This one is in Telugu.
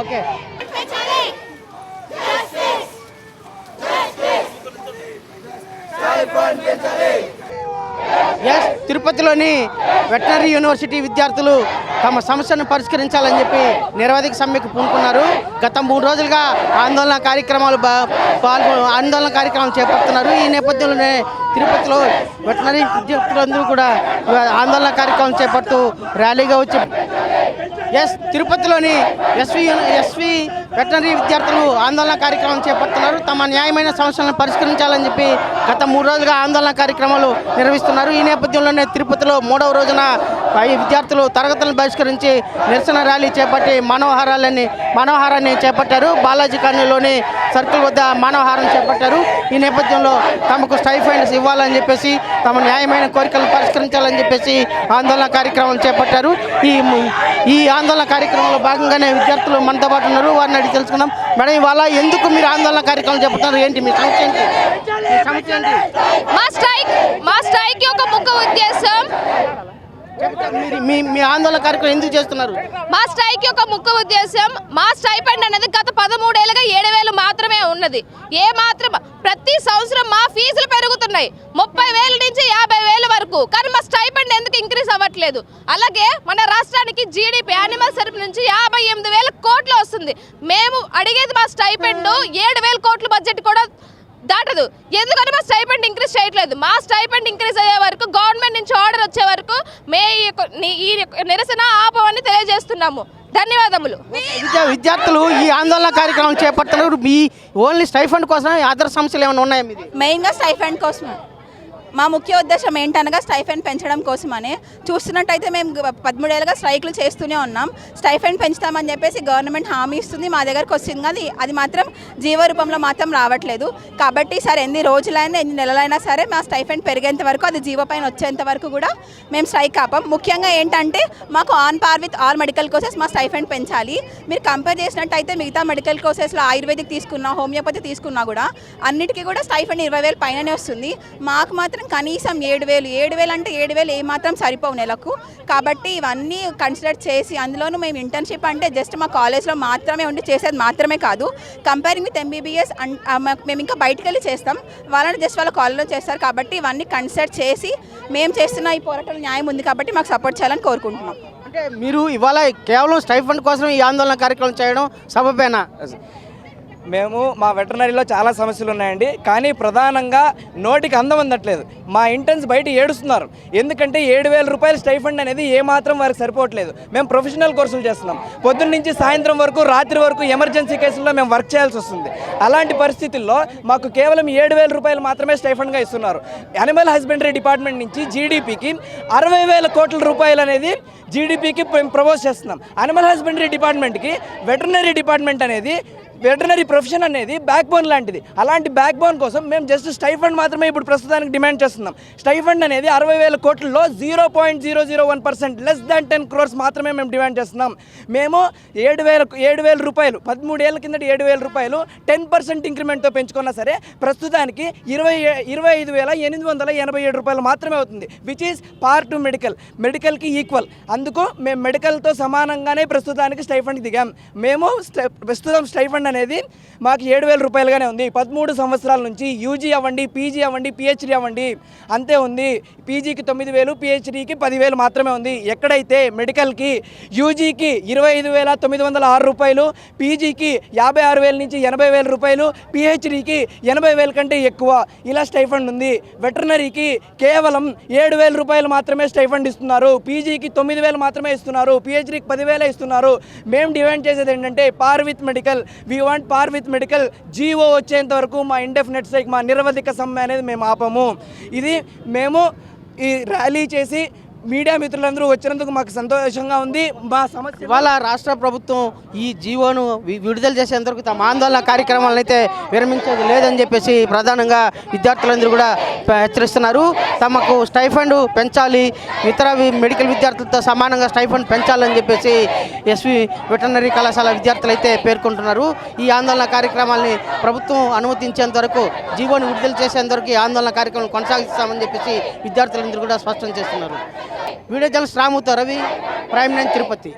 ఓకే ఎస్ తిరుపతిలోని వెటనరీ యూనివర్సిటీ విద్యార్థులు తమ సమస్యను పరిష్కరించాలని చెప్పి నిరవధిక సమ్మెకు పూనుకున్నారు. గత 3 రోజులుగా ఆందోళన కార్యక్రమాలు చేపడుతున్నారు. ఈ నేపథ్యంలోనే తిరుపతిలో వెటనరీ విద్యార్థులందరూ కూడా ఆందోళన కార్యక్రమం చేపడుతూ ర్యాలీగా వచ్చి తిరుపతిలోని ఎస్వి వెటనరీ విద్యార్థులు ఆందోళన కార్యక్రమం చేపడుతున్నారు. తమ న్యాయమైన సమస్యలను పరిష్కరించాలని చెప్పి గత 3 రోజులుగా ఆందోళన కార్యక్రమాలు నిర్వహిస్తున్నారు. ఈ నేపథ్యంలోనే తిరుపతిలో 3వ రోజున ఈ విద్యార్థులు తరగతులను బహిష్కరించి నిరసన ర్యాలీ చేపట్టి మానవహారాన్ని చేపట్టారు. బాలాజీ కాలనీలోని సర్కిల్ వద్ద మానవహారం చేపట్టారు. ఈ నేపథ్యంలో తమకు స్టైఫండ్స్ ఇవ్వాలని చెప్పేసి తమ న్యాయమైన కోరికలను పరిష్కరించాలని చెప్పేసి ఆందోళన కార్యక్రమం చేపట్టారు. ఈ ఆందోళన కార్యక్రమంలో భాగంగానే విద్యార్థులు మనతో పాటు ఉన్నారు. వారిని అడిగి తెలుసుకున్నాం. మేడం, ఇవాళ ఎందుకు మీరు ఆందోళన కార్యక్రమం చేపడుతున్నారు? ఏంటి మీ సమస్య ఏంటి? మా స్ట్రైక్ యొక్క ముఖ్య ఉద్దేశం మీ ఆందోళన కార్యక్రమం ఎందుకు చేస్తున్నారు? మా స్ట్రైక్ యొక్క ముఖ్య ఉద్దేశం మా స్టైపెండ్ అనేది గత 13 ఏళ్ళుగా 7,000 మాత్రమే ఉన్నది. ప్రతి సంవత్సరం మా ఫీజులు పెరుగుతున్నాయి 30,000 నుంచి 50,000 వరకు. కానీ మా స్టైపెండ్ ఎందుకు ఇంక్రీజ్ అవ్వట్లేదు? అలాగే మన రాష్ట్రానికి జీడిపి యానిమల్ సర్వీస్ నుంచి 58,000 కోట్లు వస్తుంది. మేము అడిగేది మా స్టైపెండ్ 7,000 కోట్ల బడ్జెట్ కూడా దాటదు. ఎందుకంటే మా స్టైపెండ్ ఇంక్రీజ్ చేయట్లేదు. మా స్టైపెండ్ ఇంక్రీజ్ అయ్యే వరకు, గవర్నమెంట్ నుంచి ఆర్డర్ వచ్చే వరకు ఈ నిరసన ఆపమని తెలియజేస్తున్నాము. ధన్యవాదములు. విద్యార్థులు ఈ ఆందోళన కార్యక్రమం చేపడుతున్నారు. మీ ఓన్లీ స్టైఫండ్ కోసం, అదర్ సమస్యలు ఏమైనా ఉన్నాయా? మీది మెయిన్గా స్టైఫండ్ కోసం. మా ముఖ్య ఉద్దేశం ఏంటనగా స్టైఫండ్ పెంచడం కోసమని. చూస్తున్నట్టయితే మేము 13 ఏళ్ళుగా స్ట్రైక్లు చేస్తూనే ఉన్నాం. స్టైఫండ్ పెంచుతామని చెప్పేసి గవర్నమెంట్ హామీ ఇస్తుంది, మా దగ్గరకు వస్తుంది, కానీ అది మాత్రం జీవో రూపంలో మాత్రం రావట్లేదు. కాబట్టి సరే ఎన్ని రోజులైనా ఎన్ని నెలలైనా సరే మా స్టైఫండ్ పెరిగేంత వరకు, అది జీవో పైన వచ్చేంత వరకు కూడా మేము స్ట్రైక్ ఆపం. ముఖ్యంగా ఏంటంటే మాకు on par with all medical courses మా స్టైఫండ్ పెంచాలి. మీరు కంపేర్ చేసినట్టయితే మిగతా మెడికల్ కోర్సెస్లో ఆయుర్వేదిక్ తీసుకున్నా, హోమియోపతి తీసుకున్నా కూడా అన్నిటికీ కూడా స్టైఫండ్ 20,000 పైననే వస్తుంది. మాకు మాత్రం కనీసం 7,000 అంటే 7,000 ఏమాత్రం సరిపోవు నెలకు. కాబట్టి ఇవన్నీ కన్సిడర్ చేసి, అందులోనూ మేము ఇంటర్న్షిప్ అంటే జస్ట్ మా కాలేజ్లో మాత్రమే ఉండి చేసేది మాత్రమే కాదు. కంపేరింగ్ విత్ MBBS మేము ఇంకా బయటకు వెళ్ళి చేస్తాం, వాళ్ళని జస్ట్ వాళ్ళ కాలేజ్లో చేస్తారు. కాబట్టి ఇవన్నీ కన్సిడర్ చేసి మేము చేస్తున్న ఈ పోరాటంలో న్యాయం ఉంది కాబట్టి మాకు సపోర్ట్ చేయాలని కోరుకుంటున్నాం. అంటే మీరు ఇవాళ కేవలం స్టైఫండ్ కోసం ఈ ఆందోళన కార్యక్రమం చేయడం సబబేనా? మేము మా వెటర్నరీలో చాలా సమస్యలు ఉన్నాయండి, కానీ ప్రధానంగా నోటికి అందం అందట్లేదు. మా ఇంటర్న్స్ బయట ఏడుస్తున్నారు. ఎందుకంటే 7,000 రూపాయల స్టైఫండ్ అనేది ఏమాత్రం వారికి సరిపోవట్లేదు. మేము ప్రొఫెషనల్ కోర్సులు చేస్తున్నాం. పొద్దున్న నుంచి సాయంత్రం వరకు, రాత్రి వరకు ఎమర్జెన్సీ కేసుల్లో మేము వర్క్ చేయాల్సి వస్తుంది. అలాంటి పరిస్థితుల్లో మాకు కేవలం 7,000 రూపాయలు మాత్రమే స్టైఫండ్గా ఇస్తున్నారు. యానిమల్ హస్బెండరీ డిపార్ట్మెంట్ నుంచి జీడిపికి 60,000 కోట్ల రూపాయలు అనేది జీడిపికి ప్రపోజ్ చేస్తున్నాం. యానిమల్ హస్బెండరీ డిపార్ట్మెంట్కి వెటర్నరీ డిపార్ట్మెంట్ అనేది, వెటర్నరీ ప్రొఫెషన్ అనేది బ్యాక్ బోన్ లాంటిది. అలాంటి బ్యాక్ బోన్ కోసం మేము జస్ట్ స్టైఫండ్ మాత్రమే ఇప్పుడు ప్రస్తుతానికి డిమాండ్ చేస్తున్నాం. స్టైఫండ్ అనేది 60,000 కోట్లలో 0.001%, లెస్ దాన్ 10 crores మాత్రమే మేము డిమాండ్ చేస్తున్నాం. మేము 7,000 రూపాయలు 13 ఏళ్ళ కిందటి 7,000 రూపాయలు 10% ఇంక్రిమెంట్తో పెంచుకున్నా సరే ప్రస్తుతానికి 25,887 రూపాయలు మాత్రమే అవుతుంది, విచ్ ఈస్ పార్ టు మెడికల్కి ఈక్వల్. అందుకు మేము మెడికల్తో సమానంగానే ప్రస్తుతానికి స్టైఫండ్ దిగాం. మేము ప్రస్తుతం స్టైఫండ్ అనేది మాకు 7,000 రూపాయలుగానే ఉంది. 13 సంవత్సరాల నుంచి యూజీ అవ్వండి, పీజీ అవ్వండి, పిహెచ్డీ అవ్వండి అంతే ఉంది. పీజీకి 9,000, పిహెచ్డీకి 10,000 మాత్రమే ఉంది. ఎక్కడైతే మెడికల్కి యూజీకి 25,906 రూపాయలు, పీజీకి 56,000 నుంచి 80,000 రూపాయలు, పిహెచ్డీకి 80,000 కంటే ఎక్కువ ఇలా స్టైఫండ్ ఉంది. వెటర్నరీకి కేవలం 7,000 రూపాయలు మాత్రమే స్టైఫండ్ ఇస్తున్నారు. పీజీకి 9,000 మాత్రమే ఇస్తున్నారు. పిహెచ్డీకి 10,000 ఇస్తున్నారు. మేము డిమాండ్ చేసేది ఏంటంటే par with medical. We want par with medical. GO వచ్చేంత వరకు మా ఇండెఫినెట్ స్ట్రైక్, మా నిరవధిక సమ్మె అనేది మేము ఆపము. ఇది మేము ఈ ర్యాలీ చేసి మీడియా మిత్రులందరూ వచ్చినందుకు మాకు సంతోషంగా ఉంది. మా సమస్య ఇవాళ రాష్ట్ర ప్రభుత్వం ఈ జీవోను విడుదల చేసేందుకు తమ ఆందోళన కార్యక్రమాలను అయితే విరమించేది లేదని చెప్పేసి ప్రధానంగా విద్యార్థులందరూ కూడా హెచ్చరిస్తున్నారు. తమకు స్టైఫండ్ పెంచాలి, ఇతర మెడికల్ విద్యార్థులతో సమానంగా స్టైఫండ్ పెంచాలని చెప్పేసి ఎస్వి వెటర్నరీ కళాశాల విద్యార్థులు అయితే పేర్కొంటున్నారు. ఈ ఆందోళన కార్యక్రమాలని ప్రభుత్వం అనుమతించేంత వరకు, జీవోను విడుదల చేసేంత వరకు ఈ ఆందోళన కార్యక్రమం కొనసాగిస్తామని చెప్పేసి విద్యార్థులందరూ కూడా స్పష్టం చేస్తున్నారు. వీడియో జర్నలిస్ట్ రాముతో రవి, ప్రైమ్ 9 తిరుపతి.